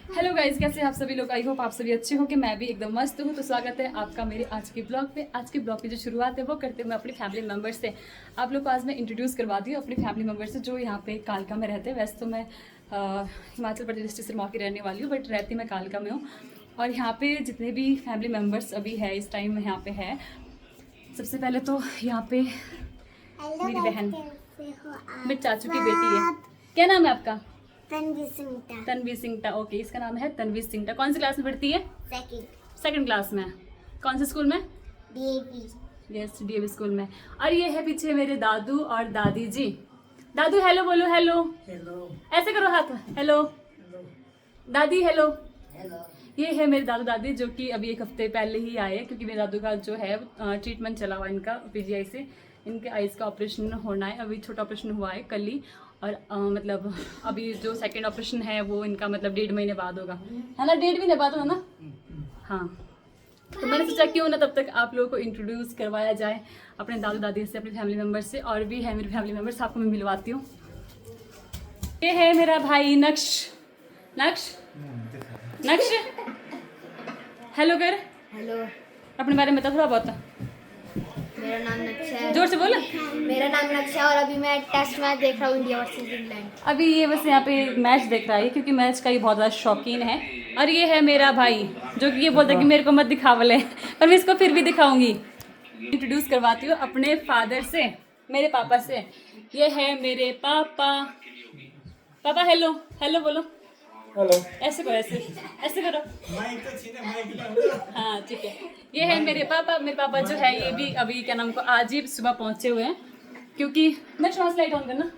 Hello guys, कैसे हैं आप सभी लोग। आई होप आप सभी अच्छे हो कि मैं भी एकदम मस्त हूँ। तो स्वागत है आपका मेरे आज के ब्लॉग पे। आज के ब्लॉग की जो शुरुआत है वो करते हैं मैं अपनी फैमिली मेम्बर से। आप लोग को आज मैं इंट्रोड्यूस करवाती हूँ अपनी फैमिली मेम्बर से जो यहाँ पे कालका में रहते हैं। वैसे तो मैं हिमाचल प्रदेश डिस्ट्रिक्ट सिरमौर की रहने वाली हूँ, बट रहती मैं कालका में हूँ। और यहाँ पे जितने भी फैमिली मेम्बर्स अभी है इस टाइम यहाँ पे है, सबसे पहले तो यहाँ पे मेरी बहन, मेरे चाचू की बेटी है। क्या नाम है आपका? तन्वी सिंगटा। तन्वी सिंगटा। ओके, इसका नाम है तन्वी सिंगटा। कौन सी क्लास में पढ़ती है? सेकंड सेकंड क्लास में। कौन से स्कूल में? डीएवी। यस, डीएवी स्कूल में। और ये है पीछे मेरे दादू और दादी जी। दादू हेलो बोलो। हेलो हेलो ऐसे करो हाथ। हेलो दादी। हेलो। हेलो। ये है मेरे दादू दादी जो कि अभी एक हफ्ते पहले ही आए हैं, क्योंकि मेरे दादू का जो है ट्रीटमेंट चला हुआ इनका पीजीआई से। इनके आइज़ का ऑपरेशन होना है, अभी छोटा ऑपरेशन हुआ है कल ही। और मतलब अभी जो सेकंड ऑपरेशन है वो इनका मतलब 1.5 महीने बाद होगा, है ना? 1.5 महीने बाद होगा ना? हाँ। तो मैंने सोचा क्यों ना तब तक आप लोगों को इंट्रोड्यूस करवाया जाए अपने दादू दादी से, अपने फैमिली मेम्बर से। और भी है मेरी फैमिली मेम्बर्स, आपको मैं मिलवाती हूँ। ये है मेरा भाई नक्श। नक्श नक्श हेलो कर। हेलो, अपने बारे में बता थोड़ा बहुत। मेरा नाम नक्शा है। जोर से बोल। मेरा नाम नक्शा है और अभी मैं टेस्ट मैच देख रहा हूँ, इंडिया वर्सेस इंग्लैंड। अभी ये बस यहाँ पे मैच देख रहा है क्योंकि मैच का ही बहुत ज़्यादा शौकीन है। और ये है मेरा भाई जो कि ये बोलता है कि मेरे को मत दिखावले, पर मैं इसको फिर भी दिखाऊंगी। इंट्रोड्यूस करवाती हूँ अपने फादर से, मेरे पापा से। ये है मेरे पापा। पापा हेलो। हेलो बोलो। हेलो। ऐसे करो, ऐसे ऐसे करो। माइक तो छीने, माइक तो हाँ ठीक है। ये है मेरे पापा। मेरे पापा जो है ये भी अभी क्या नाम को आज ही सुबह पहुँचे हुए हैं, क्योंकि नेक्स्ट मास लाइट ऑन करना।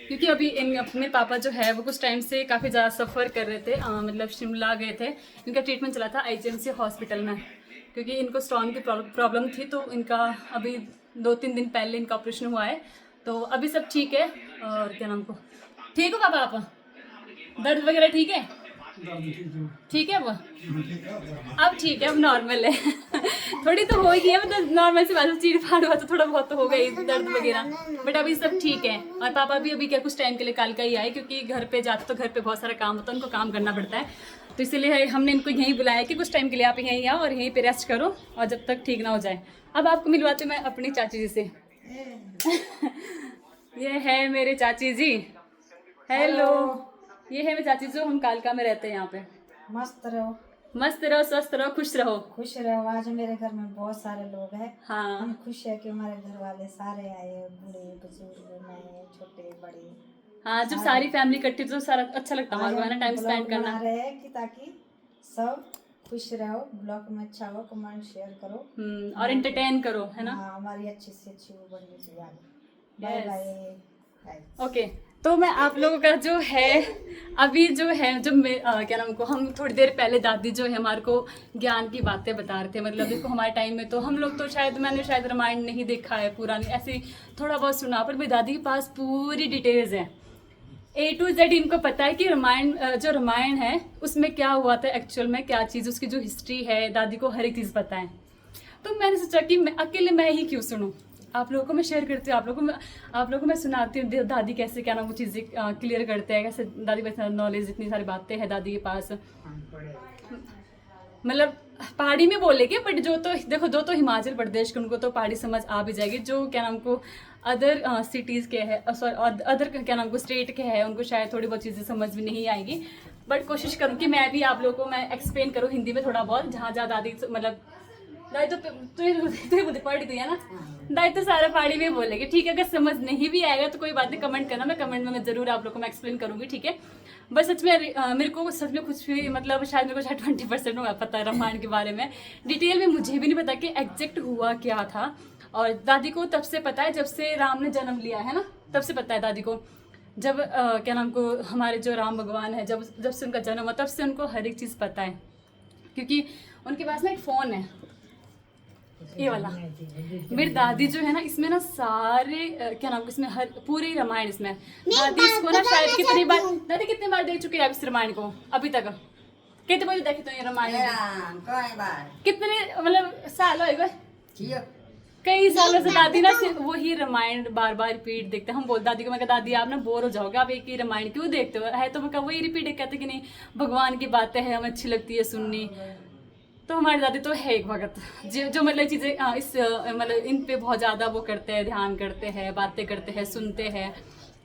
क्योंकि अभी मेरे पापा जो है वो कुछ टाइम से काफ़ी ज़्यादा सफ़र कर रहे थे। मतलब शिमला गए थे, इनका ट्रीटमेंट चला था आईजीएमसी हॉस्पिटल में, क्योंकि इनको स्टोन की प्रॉब्लम थी। तो इनका अभी 2-3 दिन पहले इनका ऑपरेशन हुआ है, तो अभी सब ठीक है। और क्या नाम को ठीक हो पापा आप? दर्द वगैरह ठीक है? ठीक है वो अब ठीक है, अब नॉर्मल है। थोड़ी तो हो ही है, मतलब नॉर्मल सी बात, चीड़ फाड़ हुआ तो थोड़ा बहुत तो हो गई दर्द वगैरह, बट अभी सब ठीक है। और पापा भी अभी क्या कुछ टाइम के लिए काल का ही आए, क्योंकि घर पे जाते तो घर पे बहुत सारा काम होता है, उनको काम करना पड़ता है। तो इसीलिए हमने इनको यहीं बुलाया कि कुछ टाइम के लिए आप यहीं आओ और यहीं पे रेस्ट करो, और जब तक ठीक ना हो जाए। अब आपको मिलवाती हूँ मैं अपनी चाची जी से। ये है मेरे चाची जी। हेलो। ये है मेरे चाची जो हम कालका में रहते हैं यहाँ पे। मस्त रहो, मस्त रहो, स्वस्थ रहो, खुश रहो। खुश रहो। आज मेरे घर में बहुत सारे लोग हैं। हाँ हम खुश है कि हमारे घर वाले सारे आए, बूढ़े बुजुर्ग नए छोटे बड़े। हाँ, जब सारी फैमिली इकट्ठी तो सारा अच्छा लगता है आज हमारे को, है ना, टाइम हम स्पेंड ब्लॉग बना करना। रहे हैं कि ताकि सब खुश रहो, ब्लॉग में अच्छा हो, कमेंट शेयर करो। और एंटरटेन करो, है ना। हाँ, हमारी अच्छी से अच्छी वो बढ़नी चाहिए आगे। Bye Yes. बाय। ओके, तो मैं आप लोगों का जो है अभी जो है जो क्या नाम को हम थोड़ी देर पहले दादी जो है हमारे को ज्ञान की बातें बता रहे थे। मतलब देखो हमारे टाइम में तो हम लोग तो मैंने शायद रामायण नहीं देखा है पूरा, नहीं ऐसे ही थोड़ा बहुत सुना, पर मेरी दादी के पास पूरी डिटेल्स है, A to Z इनको पता है कि जो रामायण है उसमें क्या हुआ था एक्चुअल में, क्या चीज़, उसकी जो हिस्ट्री है, दादी को हर एक चीज़ पता है। तो मैंने सोचा कि अकेले मैं ही क्यों सुनूं, आप लोगों को मैं शेयर करती हूँ, आप लोगों को मैं सुनाती हूँ दादी कैसे क्या ना वो चीज़ें क्लियर करते हैं, कैसे दादी के पास नॉलेज, इतनी सारी बातें हैं दादी के पास। मतलब पहाड़ी में बोलेंगे, बट जो तो देखो दो तो हिमाचल प्रदेश के, उनको तो पहाड़ी समझ आ भी जाएगी। जो क्या नाम को अदर सिटीज़ के है, सॉरी अदर क्या नाम को स्टेट के है, उनको शायद थोड़ी बहुत चीज़ें समझ भी नहीं आएगी। बट कोशिश करूँ कि मैं भी आप लोगों को मैं एक्सप्लेन करूँ हिंदी में थोड़ा बहुत, जहाँ जहाँ दादी मतलब दाई तो पहाड़ी तो है ना, दाई तो सारा पहाड़ी में बोलेगी। ठीक है, अगर समझ नहीं भी आएगा तो कोई बात नहीं, कमेंट करना, मैं कमेंट में मैं जरूर आप लोगों को मैं एक्सप्लेन करूँगी। ठीक है, बस सच में मेरे को सच में कुछ भी मतलब शायद मेरे को शायद 20% होगा पता है रामायण के बारे में। डिटेल में मुझे भी नहीं पता कि एग्जैक्ट हुआ क्या था। और दादी को तब से पता है जब से राम ने जन्म लिया है ना, तब से पता है दादी को। जब क्या नाम को हमारे जो राम भगवान है, जब से उनका जन्म हुआ तब से उनको हर एक चीज़ पता है, क्योंकि उनके पास ना एक फ़ोन है ये वाला। मेरी दादी जो है ना इसमें ना सारे क्या नाम इसमें हर पूरी रामायण इसमें दादी इसको ना शायद कितनी बार देख चुकी है इस रामायण को अभी तक। कितने बार देखे तो ये रामायण कितने मतलब साल होएगा? कई सालों से दादी ना सिर्फ वही रामायण बार बार रिपीट देखते हैं। हम बोल दादी को, मैं कहा दादी आप ना बोर हो जाओगे, आप एक ही रामायण क्यों देखते हो, है तो मैं कहा वही रिपीट। कहते कि नहीं भगवान की बातें हैं, हमें अच्छी लगती है सुननी। तो हमारी दादी तो है एक भगत, जो मतलब चीज़ें इस मतलब इन पे बहुत ज़्यादा वो करते हैं, ध्यान करते हैं, बातें करते हैं, सुनते हैं।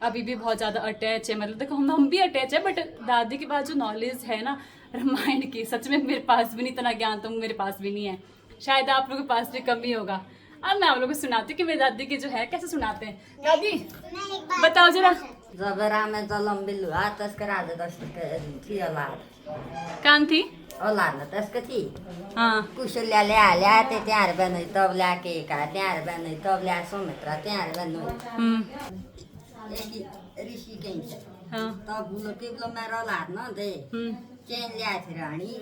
अभी भी बहुत ज़्यादा अटैच है, मतलब देखो हम भी अटैच है, बट दादी के पास जो नॉलेज है ना रामायण की, सच में मेरे पास भी नहीं इतना ज्ञान, तो मेरे पास भी नहीं है, शायद आप लोगों के पास भी कम ही होगा। अब मैं आप लोगों को सुनाती हूँ कि मेरी दादी की जो है कैसे सुनाते हैं। दादी बताओ जरा। जब रामे जलम बिल्लुआ त्यसको राजा दशरथको थियो औलाद कान थी। औलाद न त्यसको थिए हाँ। कुशल्याले हाल्या ते त्यहाँ बनै तब ल्याके का त्यहाँ बनै तब ल्या सुमित्रा त्यहाँ बनै ऋषि कहीं छ हाँ। तब बुलो के बुलो मेरो औलाद न दे चैन ल्या थी रानी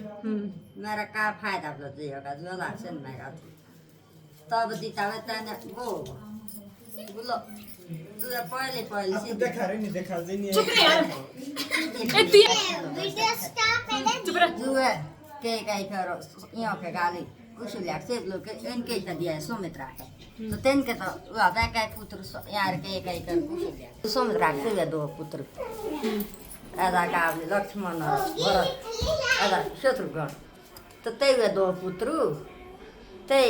मेरा का फायदा बुलो दे होगा जो औलाद से मेरा थी तब दितावे तने गो बुलो तुझे पहले पहले से देखा रहे नहीं देखा नहीं चुप रहे यार। वीडियो स्टार्ट पहले चुप रहे। जुए के कहीं करो यहाँ के गाली कुछ लिया से लोग के इनके तो दिया है सुमित्रा है तो तेन के तो वह बैक एक पुत्र यार के कहीं कर कुछ लिया सुमित्रा से वे दो पुत्र ऐसा काबली लक्ष्मण और भरत ऐसा शत्रुघ्न तो ते वे दो पुत्र ते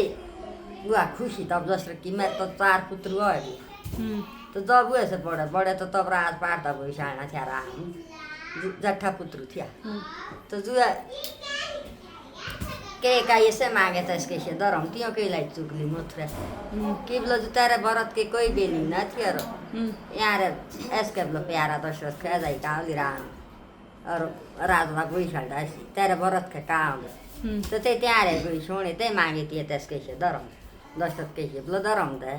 वह खुशी तब दशरथ की मैं तो 4 पुत्र हुए तो जब हुए से बड़े तो तब राज पाड़ता वही शाना था राम जट्ठा पुत्र थिया तो जुआ के का ऐसे मांगे था इसके से धर्म तियों के लाइट चुगली मुथरे कि बोलो जो तेरे भरत के कोई बेली न थी और यार ऐसे बोलो प्यारा दशरथ के जाई काली राम और राजा कोई छाड़ा तेरे भरत के काम तो ते त्यारे कोई सोने ते मांगे थी त्यसके से धर्म दशरथ के बोलो धर्म दे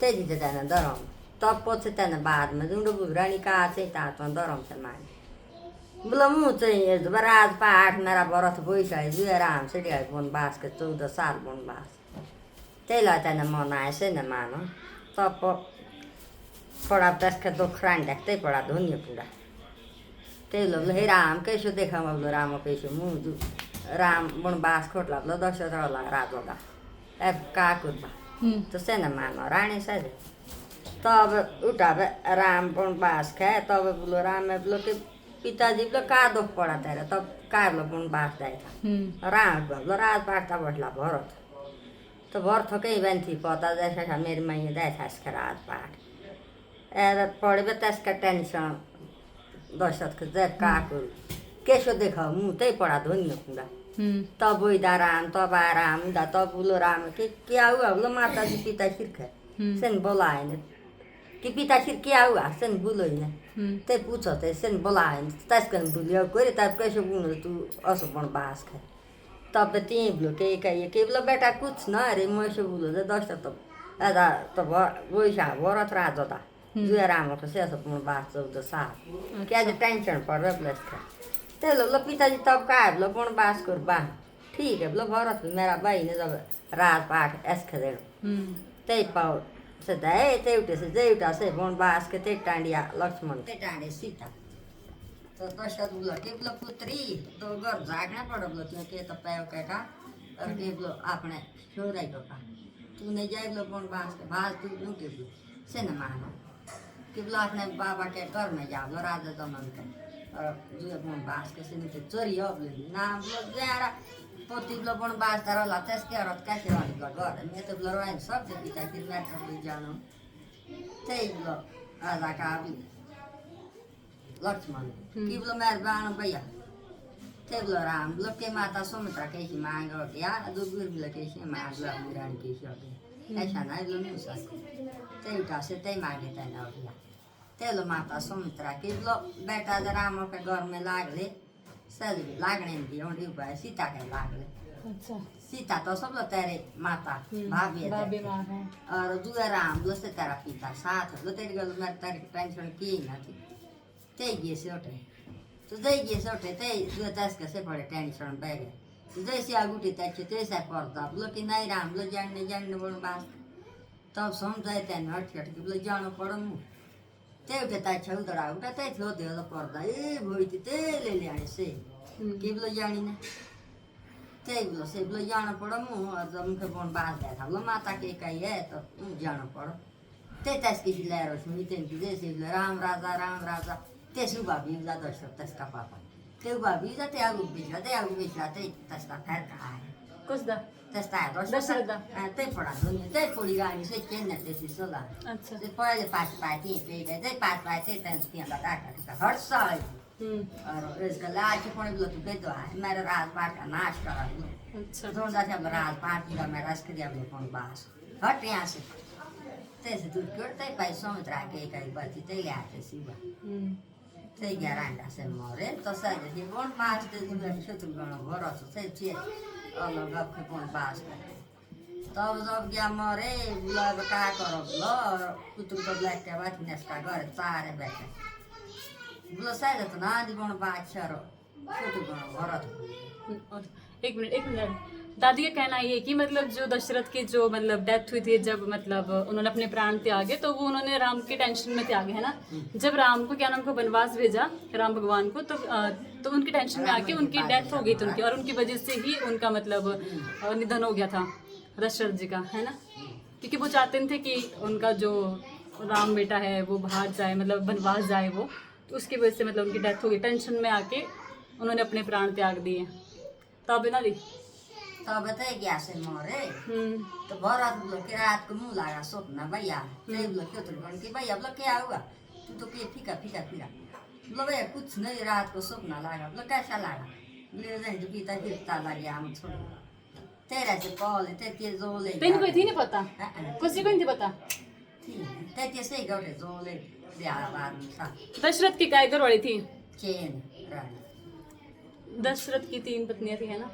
ते जी तेने धर्म तब पछि तेने बाद में जुंडो बुरानी का चाहिँ तातमा धर्म से मांगे बोला मुँह चाहिए राज पाठ मेरा व्रत भइसक्यो जुएर आउँछ वनवास के 14 साल वनवास त्यहीलाई त्यहाँ मनाए से न मानो तब पड़ा त्यसका दोखरान ढ्याक्दै पड़ा धुन्य पुरा त्यही लो हे राम कैसो देखा बोलो राम कैसो मुँह राम वनवास खोटला बोलो दशरथ होला राजोगा ए काकुरमा तो से न मानो रानी साझे तब उठा राम वनवास खाए तब बोलो राम बोलो कि पिताजी बोलो का दुख पड़ा तेरे तब का बोलो वनवास जाएगा राम बोलो राज पाठता बसला भरत तो भरत कहीं बहन थी पता जैसा मेरी मैया दे था इसका राज पाठ ऐसा पड़े बे त्यसका टेंशन दशरथ के जब का करूँ कैसो देखा मुँह तय पड़ा धुन्य पूरा तब उदा राम तब आ राम उदा तब बोलो राम कि क्या हुआ बोलो माता जी पिता छिरखे सेन बोलाए कि पिता छिर क्या हुआ सेन बोलो ही ते पूछो ते सेन बोलाए तस्कन बोलियो कोई तब कैसे बोलो तू असो वनवास खाए तब त्यही बोलो के बोलो बेटा कुछ न अरे मैसे बोलो दशरथ तो ऐसा तो वही सा भरत राज होता जुए राम को से असो वनवास 14 साल क्या जो टेंशन पड़ रहा प्लस का ते लो पिताजी तब का है बोलो वनवास कर बा ठीक है बोलो भरत मेरा भाई ने जब राज पाठ ऐसे दे ते पाओ से दे ते उठे से जेउटा से वनवास के ते टांडिया लक्ष्मण ते टांडे सीता तो दशरथ बोलो के बोलो पुत्री तो घर जागना पड़ बोलो क्यों के तो पैव का और के बोलो आपने छोराई तो का तू नहीं जाए बोलो वनवास के भाज तू क्यों के से न मानो कि बोलो अपने बाबा के घर में जा बोलो राजा दमन के और जो वनवास के से चोरी हो बोलो नाम बोलो जरा पोती बोलो वनवास दर ला त्यसके औरत कैसे रहने बोलो घर मैं तो बोलो रोइन सब दे पिता कि मैं तो जानो त्यही बोलो राजा का लक्ष्मण कि बोलो मेहरबान भैया ते बोलो राम बोलो के माता सुमित्रा कैसी मांग हो गया दुगुर बोलो कैसी मांग लो रानी कैसी हो गई ऐसा ना बोलो नहीं सकते ते उठा से ते मांगे ते ना हो गया ते लो माता सुमित्रा कि बोलो बेटा राम के घर में लागले सज लागने दिए उन्हें ऊपर सीता के लागले अच्छा। सीता तो सब लोग तेरे माता भाभी है और दुआ राम बोलो से तेरा पिता साथ लो तेरी गल मैं तेरी टेंशन की ना थी ते ये से उठे तो दे ये से उठे ते दुआ दस के से बड़े टेंशन बैग तो जैसे आगुटी तक ते से पड़ता बोलो कि नहीं राम बोलो जानने बोलो बात तब समझाए तेन हट हट के बोलो जानो पड़ो ते उठे ता छौदरा उठा ते थो दे पर्दा ए भोई ते ले आने से कि बोलो जानी ने त्यही बोलो से बोलो जानु पड़ो मुखे बोन बास बैठा बोलो माता के कही है तो जानु पड़ो ते त्यसकी ल्याएर सुनितेन कि जैसे राम राजा त्यसु भाबीला दशरथ त्यसका पापा त्यो भाबीला त्यहाँ बेचला त्यही त्यसका फर्क आए कसदा त्यस्ता दशरथ त्यही पढाएको नि त्यही पढिरहने चाहिँ के न त्यति सोला अच्छा त्यो पहिले पास पाए त्यही पास पाए त्यही त्यहाँ डाक्टर हर्ष और इसका लाज पनि बोलो तू बेदो है मेरा राजपाट का नाश करा अच्छा जोड़ा से अब राजपाट का मेरा रस के अब कौन बास हट यहाँ से तैसे दूर करते पैसों में रह के कई बची ते ले आते सिवा ते 11 अंडा से मरे तो सर ये कौन बास ते दूर से तुम गणा भरो तो से चे अलग अब के कौन बास तब जब गया मरे बुलाव का करो लो कुतुब तो ब्लैक के बाद नेस्टा घर सारे बैठे बोलो शायद तो ना दी कौन बात चलो कुतुब गणा भरो और एक मिनट दादी का कहना ये कि मतलब जो दशरथ की जो मतलब डेथ हुई थी जब मतलब उन्होंने अपने प्राण त्यागे तो वो उन्होंने राम के टेंशन में त्यागे है ना जब राम को क्या नाम को वनवास भेजा राम भगवान को तो उनकी टेंशन में आके उनकी डेथ हो गई थी उनकी और उनकी वजह से ही उनका मतलब निधन हो गया था दशरथ जी का है ना क्योंकि वो चाहते थे कि उनका जो राम बेटा है वो बाहर जाए मतलब वनवास जाए वो तो उसकी वजह से मतलब उनकी डेथ हो गई टेंशन में आके उन्होंने अपने प्राण त्याग दिए तब ना दी तब बताए गया से मरे तो भरत बोलो कि रात को मुँह लगा सपना भैया नहीं बोलो क्यों तुम कि भैया बोलो क्या हुआ तू तो क्या फीका बोलो भैया कुछ नहीं रात को सपना लगा बोलो कैसा लगा बोले जाए तो पीता फिरता लगे हम छोड़ तेरा से कॉल ते जोले तेन कोई थी नहीं पता किसी को नहीं थी पता ते से गए जोले ब्याह बाद में सा दशरथ की काय घरवाली थी चेन रानी दशरथ की 3 पत्नियां थी है ना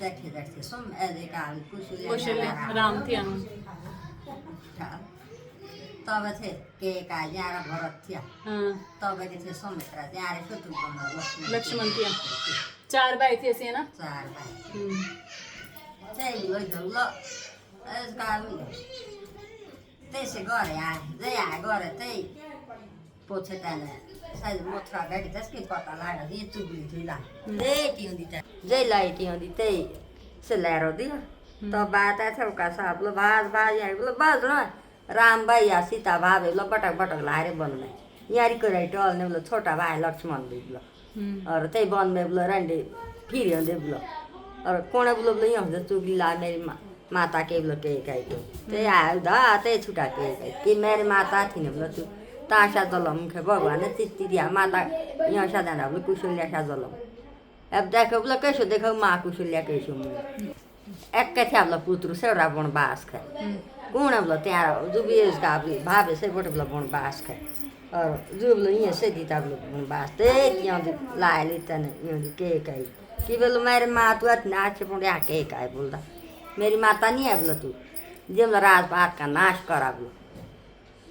देखते सुन ऐसे का कौशल्य राम थी तब थे के का यारा भरत थिया हाँ तब के थे सुमित्रा यारे शत्रुघ्न लक्ष्मण थी 4 भाई थे ऐसे है ना 4 भाई त्यही हो ल यसका त्यसै गरे आए गरे त्यही पोछे त्याने सायद मोथरा गाडी त्यसकै पत्ता लाग्यो ये चुग्ली थिला जय लाइटी होंदी त्यही से ल्याएर दियो त बाता थियो का साहब लो बाज यहाँ बोलो बाज न राम भाई या सीता भावे लो बटक लारे बनने यारी को राइट अलने बोलो छोटा भाई लक्ष्मण भी बोलो और त्यही बन में बोलो रंडे फिर होंदे बोलो और कोने बोलो यहाँ चुग्ली ला मेरी माता के बोलो के त्यही आयो दा त्यही छुटा के मेरी माता थी ने बोलो तू ताशा जलम मुखे भगवान चित्ती दिया माता यहाँ साधारण बोलो कुशल्या सा जलम अब देखो बोलो कैसो देखो माँ कुशल्या कैसो एक थे बोलो पुत्रु से बन बास खाए कौन बोलो त्या जुबी का भावे से बोटे बोलो बन बास खाए और जो बोलो ये से दीता बोलो बन बास ते यहाँ लाए लेते यहाँ के कही कि बोलो मेरे माँ तू नाच पुण्या के कहे बोलता मेरी माता नहीं है बोलो तू जे बोलो राजपाट का नाश करा बोलो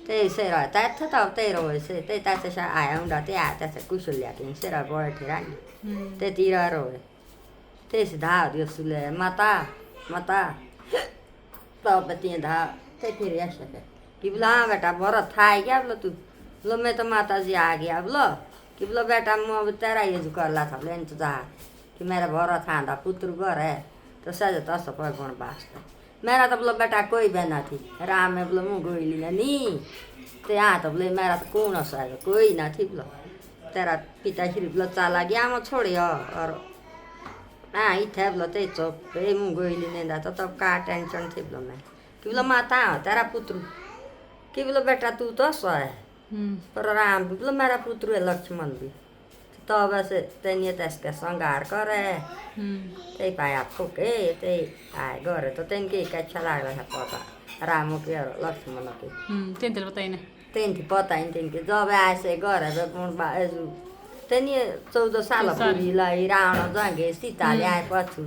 त्यही से रहता था तब त्यही रहे त्यही त्यसै आयो उनीहरू त्यही आयो त्यसै कुशल्या के सेर बढेर नि त्यतिर रहे त्यही धा दियो सुले माता तब त्यहाँ धा त्यही फेरि आइसक्यो कि बोलो हाँ बेटा भरत था क्या बोलो तू बोलो मैं तो माता जी आ गया बोलो कि बोलो बेटा मैं अब तेरा ये जो कर ला था बोले तो जा कि मेरा भरत आंदा पुत्र घर है तो सज तस पर बन बास मेरा तो बोलो बेटा कोई बहना थी राम में बोलो मुँह गोइली नहीं तो यहाँ तो बोले मेरा तो कौन सा कोई ना थी बोलो तेरा पिताश्री बोलो चला गया मैं छोड़े और हाँ इथे बोलो ते चौक पे मुँह गोइली नहीं था तब का टेंशन थी बोलो मैं कि बोलो माता तेरा पुत्र कि बोलो बेटा तू तो सो है पर राम भी बोलो मेरा पुत्र है लक्ष्मण भी तब से तेनिए त्यसका संहार करे त्यही पाया फुके त्यही आए गरे तो तेनके इच्छा लाग्ला था पता राम के और लक्ष्मण के तेन बताइए ना तेन थी पता ही तेन के जब आए गरे तेनिए 14 साल पुरीलाई रावण जंगे सीता ल्याए पछि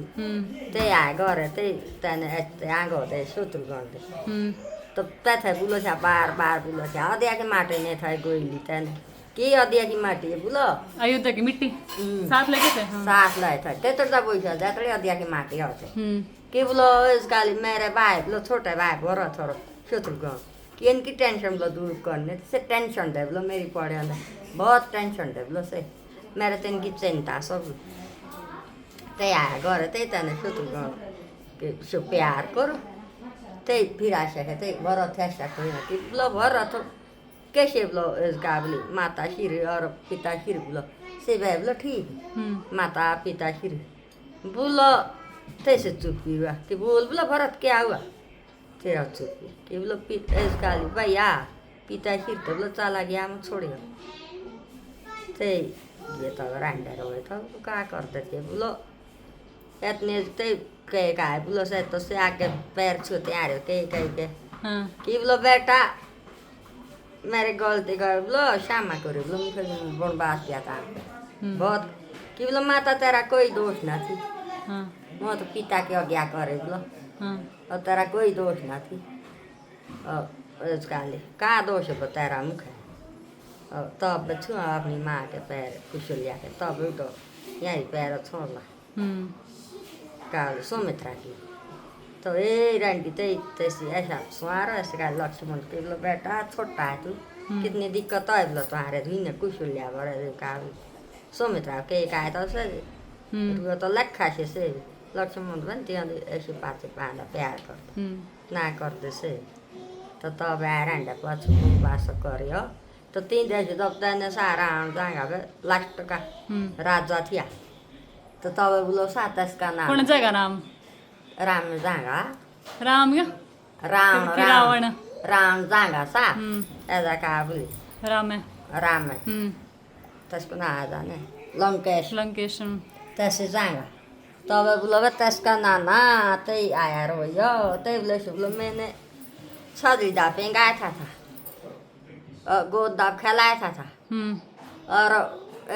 त्यही आए गरे त्यही त्यहाँ आगो त्यही शत्रुघ्न तो त्यथा बुलो छ बार बुलो छ अदिया के माटे ने था गोइली त्यहाँ के अदिया की माटी है बोलो अयोध्या की मिट्टी साथ लगे थे साथ लाए था तेतर पैसा जाते अदिया की माटी आते कि बोलो इसका मेरे भाई बोलो छोटे भाई भरत और शत्रुघ्न कि इनकी टेंशन बोलो दूर करने से टेंशन दे बोलो मेरी पढ़े वाला बहुत टेंशन दे बोलो से मेरे तो इनकी चिंता सब त्यही आए गरे त्यही त नै सुतु के सो प्यार करो त्यही फिरासके त्यही भर थ्यासको कि बुलो भर थो कैसे बुलो गाबली माता सिर और पिता सिर बुलो से भाई बुलो ठीक माता पिता सिर बुलो तैसे चुप्पी हुआ कि बोल बुलो भरत क्या हुआ तेरा चुप्पी कि बुलो गाली भैया पिता सिर तो बुलो चला गया हम छोड़ियो त्यही ये तो रांडा रहे था क्या करते थे बोलो इतने ते कहे का है बोलो से तो से आके पैर छूते आ रहे कहे कहे के कि बोलो बेटा मेरे गलती कर बोलो क्षमा करो बोलो मुझे बर्बाद किया था बहुत कि बोलो माता तेरा कोई दोष ना थी मैं तो पिता के आज्ञा करे बोलो और तेरा कोई दोष ना थी और उसका ले का दोष है तेरा मुख है तब छू अपनी माँ के पैर कुशलिया के तब उठो यही पैर छोड़ला काल सुमित्रा की तो ये रंडी तैसी ऐसा सुहारो ऐसे का लक्ष्मण के बोलो बेटा छोटा है तू कितनी दिक्कत है बोलो तुम्हारे धुने कुशलिया बड़े काल सुमित्रा के का है तो से तो लखा से लक्ष्मण बनती ऐसे पाचे पाना प्यार कर ना करते से तो तब आएर रंडा पछु बास करियो तो 3 दिन जब तैने सारा जाएगा लास्ट का राजा थिया तो तब बोलो सातस का नाम कौन जाएगा नाम राम जाएगा राम क्या राम फिर रावण राम जाएगा सा ऐसा कहा बोली राम है राम तस्को ना आ जाने लंकेश लंकेश तैसे जाएगा तब बोलो तस्का नाना तई आया रोयो तई बोलो मैंने छदी दापे गाया था गोद दाप खेलाया था और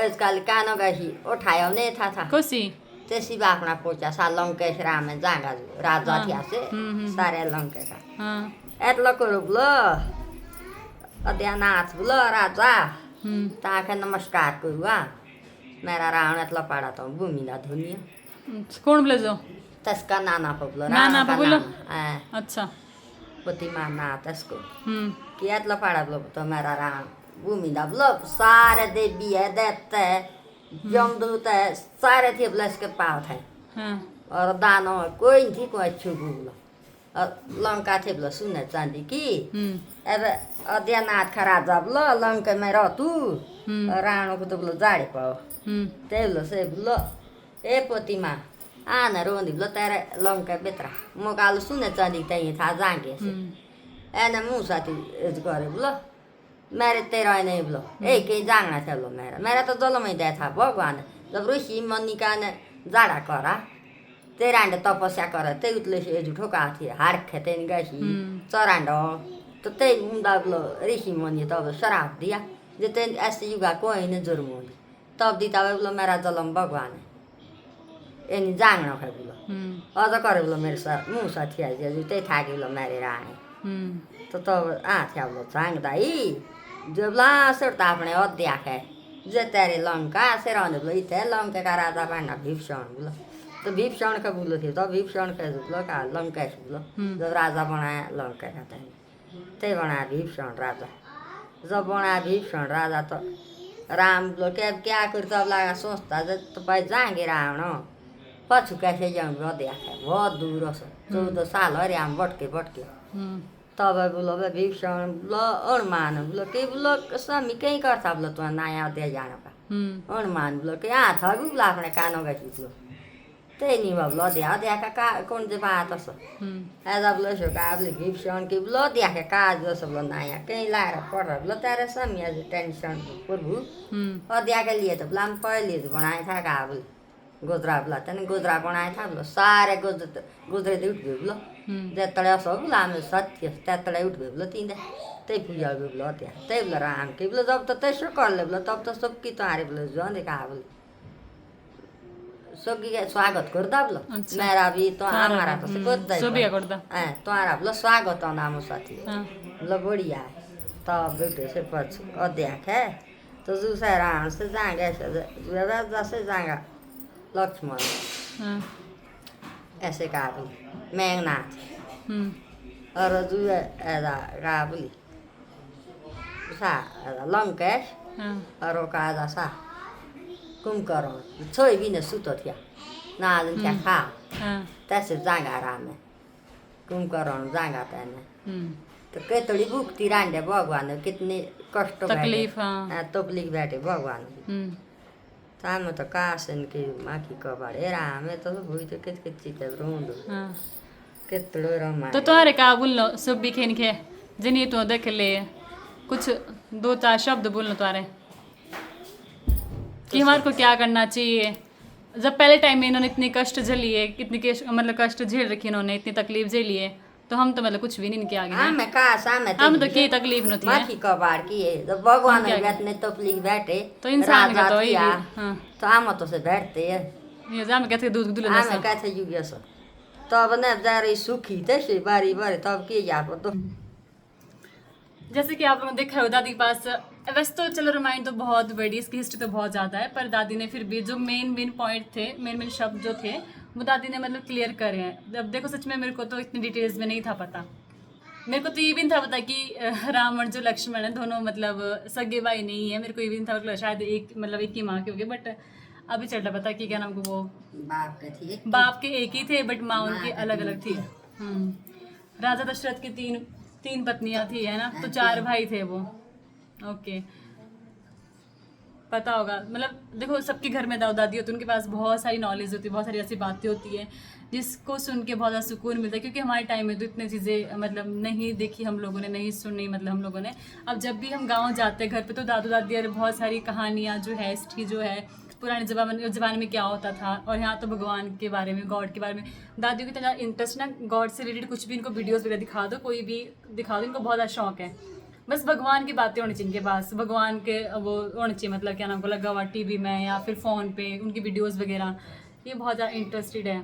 इसका कानो गही उठायो नहीं था खुशी तेसी बापना पोचा सा लंकेश राम जागा राजा थिया से सारे लंके का एतलो करो बोलो अद्यानाथ बोलो राजा ताके नमस्कार करुआ मेरा रावण एतलो पाड़ा तो भूमि ना धुनिया कौन बोले जो तस्का नाना पर बोलो नाना पर बोलो अच्छा पति माना तस्को कि एतलो पाड़ा बोलो तो मेरा रावण भूमि ना बोलो सारे देवी है दैत्य है यमदूत है सारे थे बोले इसके पाव थे और दानों कोई नहीं थी कोई छू बोलो और लंका थे बोलो सुने चांदी की अब अद्यानाथ का राजा बोलो लंका में रह तू रावण को तो बोलो जाड़े पाओ ते बोलो से बोलो ए पति माँ आना रोंदी बोलो तेरे लंका बेतरा मोकालो सुने चांदी तई था जाएंगे से एने मुँह साथी करे बोलो मेरे तेरा नहीं बोलो एक ही जाना था बोलो मेरा तो जलम ही दे था भगवान जब ऋषि मनिका ने जाड़ा करा तेरा अंडे तपस्या करा ते उतले से झूठो कहा थी हार खेते नहीं गई चरांडो तो ते मुंडा बोलो ऋषि मनि तब शराब दिया जिते ऐसे युगा कोई ने जुर्म होगी तब दीता बोलो मेरा जलम भगवान है एनी जांगना है बोलो अझ करे बोलो मेरे साथ मुँह साथी है जुते था कि बोलो मेरे राय तो तब आथ्या बोलो जांगदा ही जबला सरता अपने अध्याक है जे तेरे लंका से रहने बोलो इतने लंका का राजा बनना भीषण बोलो तो भीषण का बोलो थे तो भीषण का बोलो का लंका बोलो जब राजा बनाया लंका का ते बनाया भीषण राजा जब बनाया भीषण राजा तो राम बोलो क्या कर तब लगा सोचता जब तो भाई जाएंगे रावण पछु कैसे जाऊंगे अध्याक है बहुत दूर से 14 साल अरे हम भटके तब बोलो भीषण बोलो अनुमान बोलो कि बोलो स्वामी कहीं करता बोलो तो नया अध्याय जाने का अनुमान बोलो कि यहाँ था बोलो अपने कानों का चीज त्यही नहीं बोलो अध्याय का कौन से बात हो ऐसा बोलो सो का बोले भीषण की बोलो अध्याय का काज जो सब बोलो नया कहीं लाएर पढ़ रहा बोलो तेरे स्वामी आज टेंशन प्रभु अध्याय के लिए तो बोला हम पहले बनाए था का बोले गोदरा बोला तेने गोदरा बनाया था बोलो सारे गोदरे उठ गए बोलो जेतड़े असो बोला हमें सत्य तेतड़े उठ गए बोलो तीन त्यही पूजा गए बोलो त्यहाँ त्यही बोलो राम के बोलो जब तो तेसो कर ले बोलो तब तो सबकी तुम्हारे बोलो जो देखा बोले सबकी स्वागत करता बोलो मेरा भी तो हमारा तो तुम्हारा बोलो स्वागत हो नामो साथी बोलो बढ़िया है तब बेटे से पछ अध्याक है तो दूसरा राम से जाएंगे जैसे जाएगा लक्ष्मण ऐसे कहा बोली मेघनाथ और जो ऐसा कहा बोली सा लंकेश और वो कहा सा कुंभकर्ण छोई भी ने सुतो थिया ना क्या खा हाँ तैसे जागा राम कुंभकर्ण जागा त्याने हम्म, तो केतड़ी भुगती रांडे भगवान कितनी कष्ट तकलीफ, हाँ। तकलीफ बैठे भगवान हम्म। ताम तो कासन की माखी कबाड़े रामे तो भूई तो कित कित चीते रोंद हाँ कितड़ो रमा तो तुम्हारे का बोलो सब भी खेन खे जिन्हें तो देख ले कुछ 2-4 शब्द बोल लो तुम्हारे कि हमारे को क्या करना चाहिए। जब पहले टाइम में इन्होंने इतने कष्ट झेली है, कितनी मतलब कष्ट झेल रखी इन्होंने, इतनी तकलीफ झेली है, तो हम तो मतलब कुछ भी नहीं किया आगे हाँ मैं कहा सामे हम तो की तकलीफ नहीं थी माखी कबाड़ की है जब भगवान हम क्या बैठने तकलीफ बैठे तो इंसान का तो राजा वही थिया, हाँ तो आम तो से बैठते है ये जाम कहते दूध दूध लेना आमे कहते युग सो तब न जा रही सुखी तैसे बारी बारी तब के जा तो जैसे कि आप लोगों ने देखा है दादी के पास वैसे तो चलो रामायण तो बहुत बड़ी, इसकी हिस्ट्री तो बहुत ज़्यादा है, पर दादी ने फिर भी जो मेन पॉइंट थे, मेन शब्द जो थे वो दादी ने मतलब क्लियर करे हैं। अब देखो सच में मेरे को तो इतनी डिटेल्स में नहीं था पता, मेरे को तो ये भी नहीं था पता कि राम और जो लक्ष्मण है दोनों मतलब सगे भाई नहीं है। मेरे को ये भी नहीं था मतलब शायद एक ही माँ के हो गए, बट अभी चल रहा पता कि क्या नाम को वो बाप के थी बाप के एक ही थे बट माँ उनकी अलग अलग थी। राजा दशरथ की तीन पत्नियां थी है ना, तो 4 भाई थे वो। ओके पता होगा मतलब देखो सबके घर में दादा दादी होती है, उनके पास बहुत सारी नॉलेज होती है, बहुत सारी ऐसी बातें होती है जिसको सुन के बहुत ज़्यादा सुकून मिलता है। क्योंकि हमारे टाइम में तो इतनी चीज़ें मतलब नहीं देखी हम लोगों ने, नहीं सुनी मतलब हम लोगों ने। अब जब भी हम गाँव जाते हैं घर पे तो दादू दादी और बहुत सारी कहानियाँ जो है, हिस्ट्री जो है पुराने ज़माने में क्या होता था, और यहाँ तो भगवान के बारे में, गॉड के बारे में दादियों की तरह इंटरेस्ट ना, गॉड से रिलेटेड कुछ भी इनको वीडियोस वगैरह दिखा दो, कोई भी दिखा दो, इनको बहुत ज़्यादा शौक है। बस भगवान की बातें होनी चाहिए इनके पास, भगवान के वो होने चाहिए मतलब क्या नाम को लगा हुआ टीवी में या फिर फ़ोन पे उनकी वीडियोस वगैरह, ये बहुत ज़्यादा इंटरेस्टेड है।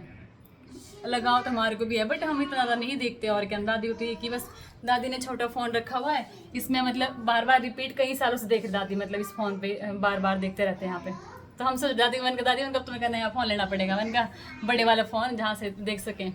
लगाव तो हमारे को भी है बट हम इतना ज़्यादा नहीं देखते। और क्या दादी होती है कि बस दादी ने छोटा फ़ोन रखा हुआ है, इसमें मतलब बार बार रिपीट कई सालों से देख दादी मतलब इस फ़ोन पे बार बार देखते रहते हैं यहाँ पे। तो हम सोच दादी उनका तुम्हें नया फ़ोन लेना पड़ेगा, उनका बड़े वाला फ़ोन जहाँ से देख सकें,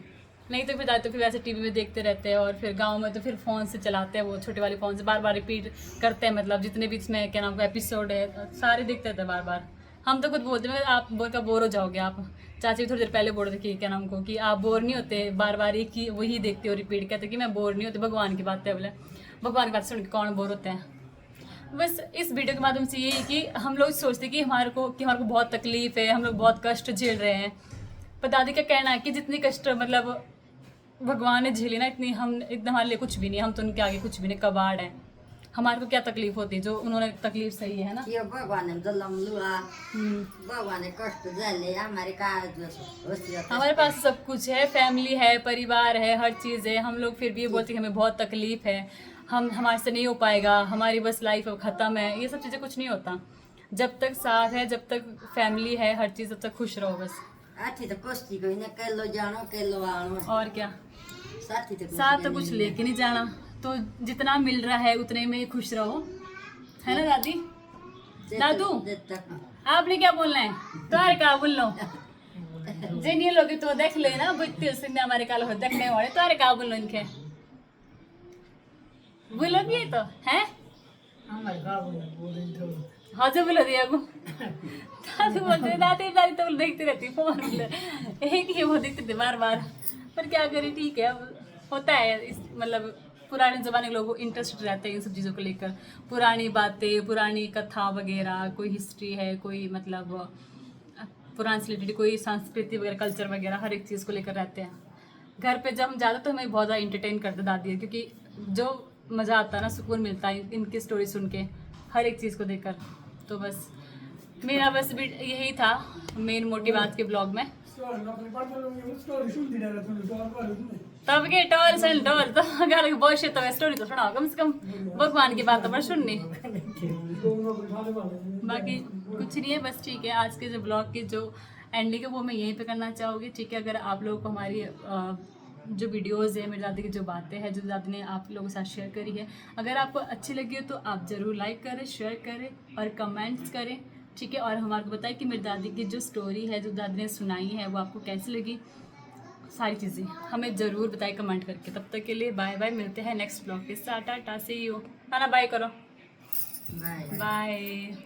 नहीं तो फिर दादी तो फिर वैसे टीवी में देखते रहते हैं। और फिर गांव में तो फिर फ़ोन से चलाते हैं, वो छोटे वाले फ़ोन से बार बार रिपीट करते हैं मतलब जितने भी इसमें क्या नाम का एपिसोड है सारे देखते रहते हैं बार बार। हम तो खुद बोलते हैं आप बोल कर बोर हो जाओगे। आप चाची भी थोड़ी देर पहले बोल रहे थे कि क्या नाम को कि आप बोर नहीं होते, बार बार एक ही वही देखते हो रिपीट, कहते कि मैं बोर नहीं होती, भगवान की बात है बोले, भगवान की बात सुन के कौन बोर होते हैं। बस इस वीडियो के माध्यम से ये है कि हम लोग सोचते हैं कि हमारे को बहुत तकलीफ है, हम लोग बहुत कष्ट झेल रहे हैं, पर दादी का कहना है कि जितनी कष्ट मतलब भगवान ने झेली ना इतना हमारे लिए कुछ भी नहीं, हम तो उनके आगे कुछ भी नहीं, कबाड़ है। हमारे को क्या तकलीफ होती है जो उन्होंने तकलीफ सही है ना। ये भगवान ने जलम लुआ भगवान ने कष्ट झेले हमारे का हमारे पास सब कुछ है, फैमिली है, परिवार है, हर चीज़ है, हम लोग फिर भी ये बोलते हैं कि हमें बहुत तकलीफ है, हमारे से नहीं हो पाएगा, हमारी बस लाइफ ख़त्म है। ये सब चीज़ें कुछ नहीं होता, जब तक साथ है, जब तक फैमिली है, हर चीज़ तब तक खुश रहो बस। अच्छी तो कुश्ती कोई ना केलो जानो केलो आनो और क्या, साथी साथ तो कुछ लेके नहीं जाना, तो जितना मिल रहा है उतने में खुश रहो, है ना दादी। दादू आपने क्या बोलना है, तुम्हारे क्या बोल लो जिन लोग तो देख ले ना बुझते उसने हमारे काल हो देखने वाले, तुम्हारे क्या बोल लो इनके बोलो भी तो है हाँ जो बोलो दिया को दादू बोलते दादी दादी तो देखती रहती फोन एक ही वो देखते थे बार बार, पर क्या करें ठीक है, अब होता है इस मतलब पुराने ज़माने के लोग इंटरेस्टेड रहते हैं इन सब चीज़ों को लेकर, पुरानी बातें, पुरानी कथा वगैरह, कोई हिस्ट्री है, कोई मतलब पुरानी से रिलेटेड कोई संस्कृति वगैरह, कल्चर वगैरह, हर एक चीज़ को लेकर रहते हैं। घर पे जब हम जाते तो हमें बहुत ज़्यादा इंटरटेन करते दादी है, क्योंकि जो मज़ा आता है ना, सुकून मिलता है इनकी स्टोरी सुन के, हर एक चीज़ को देखकर। तो बस मेरा बस भी यही था मेन मोटिव आज के ब्लॉग में। तब के टॉल सन डॉल तो गाल बहुत तो स्टोरी तो सुनाओ कम से कम, भगवान की बात तो पर सुननी, बाकी कुछ नहीं है। बस ठीक है, आज के जो ब्लॉग की जो एंडिंग है वो मैं यहीं पे करना चाहूँगी। ठीक है, अगर आप लोगों को हमारी जो वीडियोज़ है, मेरी दादी की जो बातें हैं, जो दादी ने आप लोगों के साथ शेयर करी है, अगर आपको अच्छी लगी हो तो आप ज़रूर लाइक करें, शेयर करें और कमेंट्स करें। ठीक है, और हमारे को बताएं कि मेरी दादी की जो स्टोरी है, जो दादी ने सुनाई है, वो आपको कैसी लगी, सारी चीज़ें हमें ज़रूर बताएं कमेंट करके। तब तक के लिए बाय बाय, मिलते हैं नेक्स्ट ब्लॉग के साथ। टाटा सी यू, है ना, बाय करो, बाय।